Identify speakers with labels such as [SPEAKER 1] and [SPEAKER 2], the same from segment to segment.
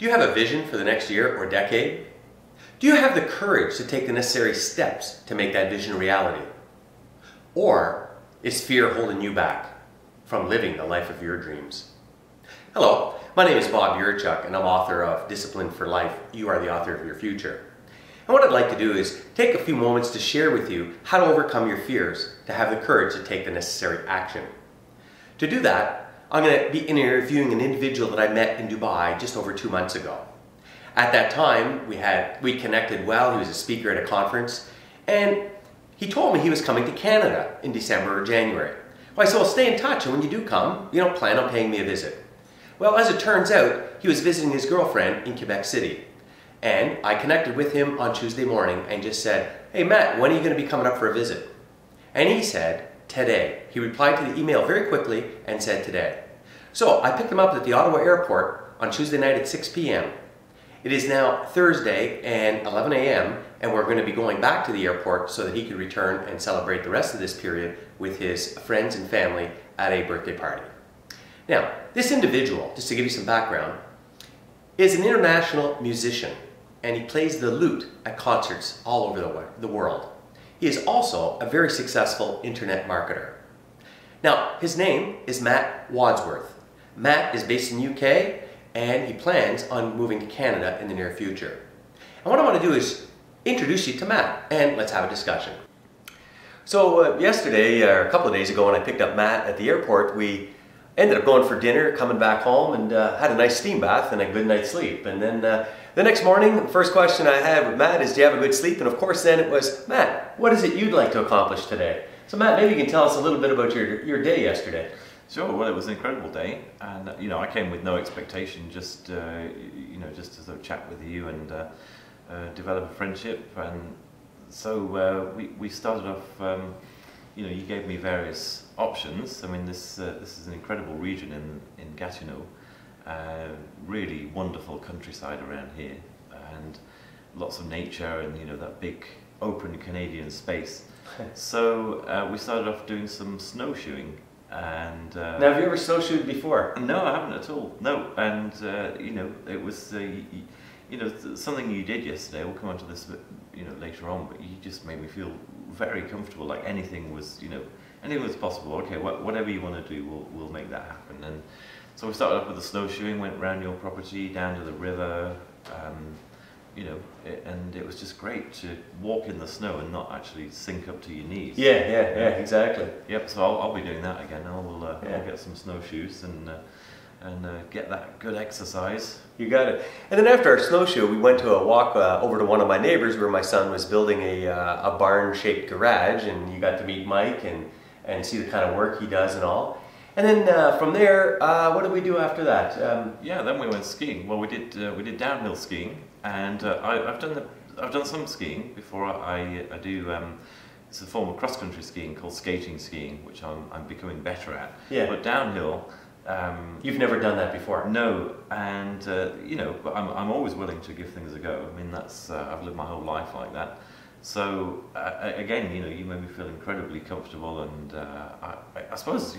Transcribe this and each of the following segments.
[SPEAKER 1] Do you have a vision for the next year or decade? Do you have the courage to take the necessary steps to make that vision a reality? Or is fear holding you back from living the life of your dreams? Hello, my name is Bob Urichuck and I'm author of Discipline for Life. You are the author of your future. And what I'd like to do is take a few moments to share with you how to overcome your fears, to have the courage to take the necessary action. To do that, I'm going to be interviewing an individual that I met in Dubai just over 2 months ago. At that time, we connected well. He was a speaker at a conference, and he told me he was coming to Canada in December or January. Well, I said, well, stay in touch, and when you do come, plan on paying me a visit. Well, as it turns out, he was visiting his girlfriend in Quebec City. And I connected with him on Tuesday morning and just said, hey Matt, when are you going to be coming up for a visit? And he said, today. He replied to the email very quickly and said today. So I picked him up at the Ottawa airport on Tuesday night at 6 p.m. It is now Thursday and 11 a.m. and we're going to be going back to the airport so that he could return and celebrate the rest of this period with his friends and family at a birthday party. Now, this individual, just to give you some background, is an international musician and he plays the lute at concerts all over the world. He is also a very successful internet marketer. Now, his name is Matt Wadsworth. Matt is based in the UK and he plans on moving to Canada in the near future. And what I want to do is introduce you to Matt and let's have a discussion. So yesterday, or a couple of days ago, when I picked up Matt at the airport, we ended up going for dinner, coming back home, and had a nice steam bath and a good night's sleep. And then the next morning, the first question I had with Matt is, do you have a good sleep? And of course then it was, Matt, what is it you'd like to accomplish today? So Matt, maybe you can tell us a little bit about your day yesterday.
[SPEAKER 2] Sure. Well, it was an incredible day, and I came with no expectation, just just to sort of chat with you and develop a friendship. And so we started off. You gave me various options. I mean, this is an incredible region in Gatineau, really wonderful countryside around here, and lots of nature, and that big open Canadian space. So we started off doing some snowshoeing. And
[SPEAKER 1] now, have you ever snowshoed before?
[SPEAKER 2] No, I haven't at all. No, and it was something you did yesterday. We'll come on to this a bit, later on. But you just made me feel very comfortable, like anything was possible. Okay, whatever you want to do, we'll make that happen. And so we started off with the snowshoeing, went around your property, down to the river. And it was just great to walk in the snow and not actually sink up to your knees.
[SPEAKER 1] Yeah, exactly.
[SPEAKER 2] Yep. So I'll be doing that again. I'll get some snowshoes and get that good exercise.
[SPEAKER 1] You got it. And then after our snowshoe, we went to a walk over to one of my neighbors where my son was building a barn-shaped garage, and you got to meet Mike and see the kind of work he does and all. And then from there, what did we do after that?
[SPEAKER 2] Then we went skiing. Well, we did downhill skiing, and I've done some skiing before. I do it's a form of cross-country skiing called skating skiing, which I'm becoming better at.
[SPEAKER 1] Yeah.
[SPEAKER 2] But downhill.
[SPEAKER 1] You've never done that before?
[SPEAKER 2] No, and but I'm always willing to give things a go. I mean, that's I've lived my whole life like that. So again, you made me feel incredibly comfortable, and I suppose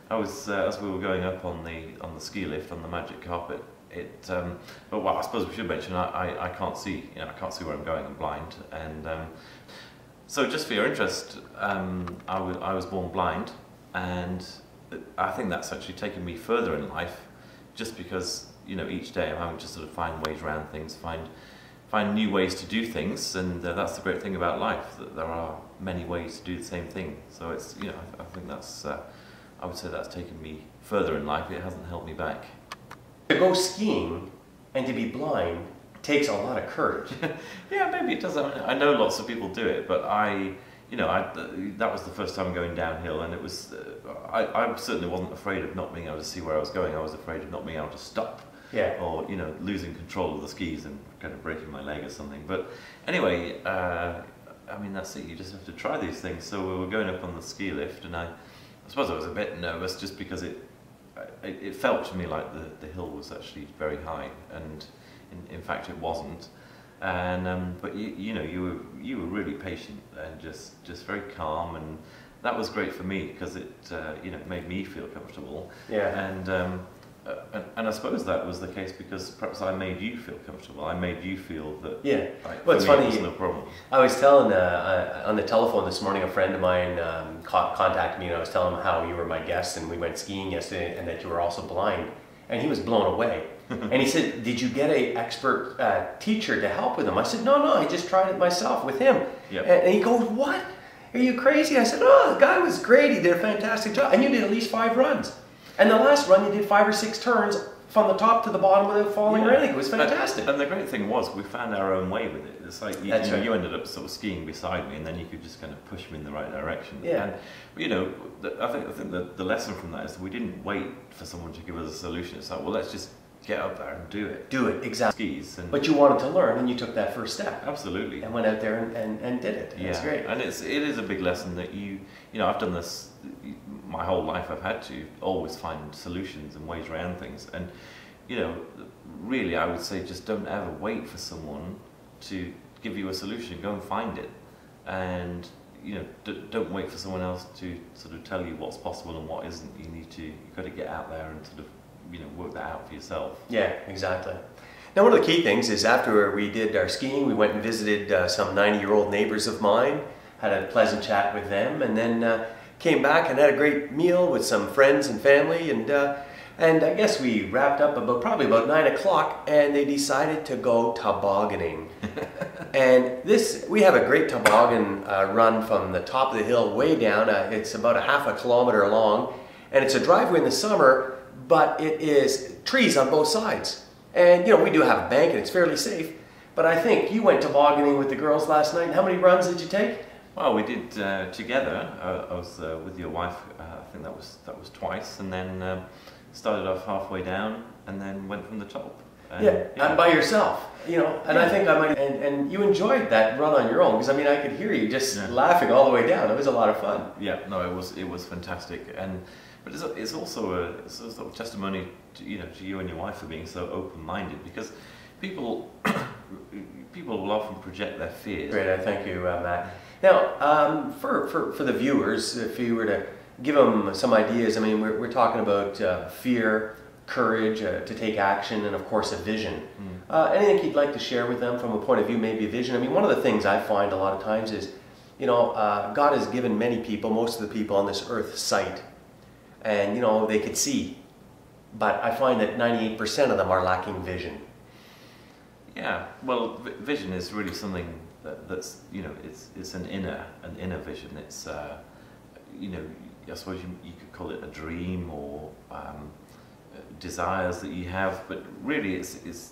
[SPEAKER 2] I was as we were going up on the ski lift on the magic carpet. But I suppose we should mention I can't see. I can't see where I'm going. I'm blind, and so just for your interest, I was born blind, and I think that's actually taken me further in life, just because each day I'm having to sort of find ways around things, find new ways to do things, and that's the great thing about life, that there are many ways to do the same thing. So it's I think that's I would say that's taken me further in life. It hasn't held me back.
[SPEAKER 1] To go skiing and to be blind takes a lot of courage.
[SPEAKER 2] Yeah, maybe it does. I know lots of people do it, but that was the first time going downhill, and it was. I certainly wasn't afraid of not being able to see where I was going. I was afraid of not being able to stop.
[SPEAKER 1] Yeah.
[SPEAKER 2] Or losing control of the skis and kind of breaking my leg or something. But anyway, I mean, that's it. You just have to try these things. So we were going up on the ski lift, and I suppose I was a bit nervous just because it felt to me like the hill was actually very high, and in fact it wasn't. And but you were really patient and just very calm, and that was great for me because it made me feel comfortable.
[SPEAKER 1] Yeah.
[SPEAKER 2] And and I suppose that was the case because perhaps I made you feel comfortable. I made you feel that.
[SPEAKER 1] Yeah.
[SPEAKER 2] Like,
[SPEAKER 1] Well, it's
[SPEAKER 2] for me,
[SPEAKER 1] funny.
[SPEAKER 2] it was no problem.
[SPEAKER 1] I was telling on the telephone this morning, a friend of mine contacted me, and I was telling him how you were my guest, and we went skiing yesterday, and that you were also blind, and he was blown away. And he said, "Did you get a expert teacher to help with him?" I said, "No, I just tried it myself with him."
[SPEAKER 2] Yep.
[SPEAKER 1] And he goes, "What? Are you crazy?" I said, "Oh, the guy was great. He did a fantastic job, and you did at least 5 runs. And the last run, you did 5 or 6 turns from the top to the bottom without falling or anything. It was fantastic."
[SPEAKER 2] And the great thing was, we found our own way with it. It's like, you ended up sort of skiing beside me, and then you could just kind of push me in the right direction.
[SPEAKER 1] Yeah.
[SPEAKER 2] And, you know, I think the lesson from that is that we didn't wait for someone to give us a solution. It's like, well, let's just get up there and do it.
[SPEAKER 1] Do it, exactly.
[SPEAKER 2] Skis. And
[SPEAKER 1] but you wanted to learn, and you took that first step.
[SPEAKER 2] Absolutely.
[SPEAKER 1] And went out there and did it. That's great.
[SPEAKER 2] And it is a big lesson that you know, I've done this my whole life. I've had to always find solutions and ways around things. And, you know, really, I would say just don't ever wait for someone to give you a solution. Go and find it. And, you know, don't wait for someone else to sort of tell you what's possible and what isn't. You've got to get out there and sort of, you know, work that out for yourself.
[SPEAKER 1] Yeah, exactly. Now, one of the key things is after we did our skiing, we went and visited some 90-year-old neighbors of mine, had a pleasant chat with them, and then came back and had a great meal with some friends and family, and I guess we wrapped up probably about 9 o'clock, and they decided to go tobogganing. And we have a great toboggan run from the top of the hill way down. It's about a half a kilometer long, and it's a driveway in the summer, but it is trees on both sides. And, you know, we do have a bank and it's fairly safe, but I think you went tobogganing with the girls last night. How many runs did you take?
[SPEAKER 2] Well, we did together. I was with your wife, I think that was twice, and then started off halfway down and then went from the top.
[SPEAKER 1] And by yourself, you know, and I think I might, and you enjoyed that run on your own, because I mean, I could hear you just laughing all the way down. It was a lot of fun.
[SPEAKER 2] Yeah, no, it was fantastic. But it's also a sort of testimony to you and your wife for being so open-minded, because people will often project their fears.
[SPEAKER 1] Great, I thank you, Matt. Now, for the viewers, if you were to give them some ideas, I mean, we're talking about fear, courage to take action, and of course a vision. Anything you'd like to share with them from a point of view, maybe a vision? I mean, one of the things I find a lot of times is, you know, God has given many people, most of the people on this earth, sight. And, you know, they could see. But I find that 98% of them are lacking vision.
[SPEAKER 2] Yeah, well, vision is really something that's, you know, it's an inner vision. It's, you know, I suppose you could call it a dream or desires that you have, but really it's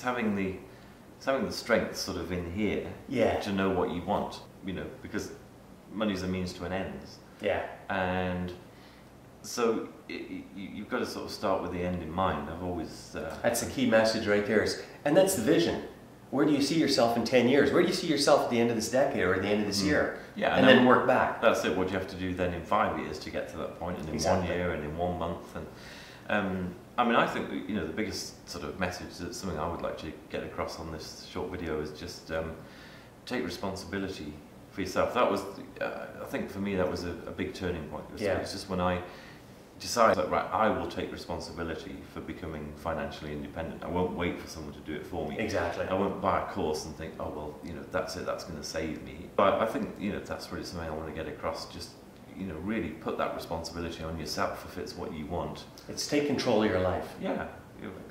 [SPEAKER 2] having the strength sort of in here to know what you want, you know, because money's a means to an end.
[SPEAKER 1] Yeah.
[SPEAKER 2] And so you've got to sort of start with the end in mind. I've always...
[SPEAKER 1] That's the key message right there. And that's the vision. Where do you see yourself in 10 years? Where do you see yourself at the end of this decade or at the end of this year?
[SPEAKER 2] Yeah,
[SPEAKER 1] and then work back.
[SPEAKER 2] That's it. What do you have to do then in 5 years to get to that point, and in 1 year, and in 1 month? And I mean, I think, you know, the biggest sort of message, that's something I would like to get across on this short video, is just take responsibility for yourself. That was, I think for me, that was a big turning point. It's just when I decided that, right, I will take responsibility for becoming financially independent. I won't wait for someone to do it for me.
[SPEAKER 1] Exactly.
[SPEAKER 2] I won't buy a course and think, oh, well, you know, that's it, that's going to save me. But I think, you know, that's really something I want to get across. Just, you know, really put that responsibility on yourself if it's what you want.
[SPEAKER 1] It's take control of your life.
[SPEAKER 2] Yeah,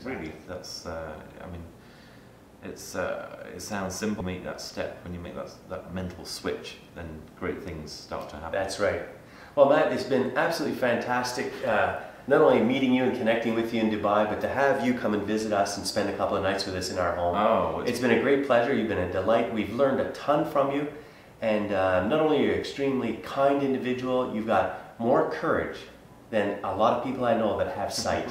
[SPEAKER 2] really, that's, I mean, it sounds simple to make that step. When you make that mental switch, then great things start to happen.
[SPEAKER 1] That's right. Well, Matt, it's been absolutely fantastic, not only meeting you and connecting with you in Dubai, but to have you come and visit us and spend a couple of nights with us in our home.
[SPEAKER 2] Oh,
[SPEAKER 1] it's been a great pleasure. You've been a delight. We've learned a ton from you. And not only are you an extremely kind individual, you've got more courage than a lot of people I know that have sight.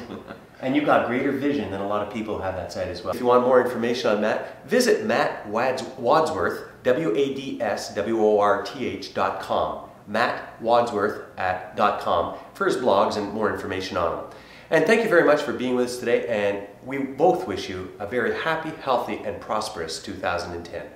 [SPEAKER 1] And you've got greater vision than a lot of people who have that sight as well. If you want more information on Matt, visit Matt Wadsworth, WADSWORTH.com. MattWadsworth.com for his blogs and more information on him. And thank you very much for being with us today, and we both wish you a very happy, healthy, and prosperous 2010.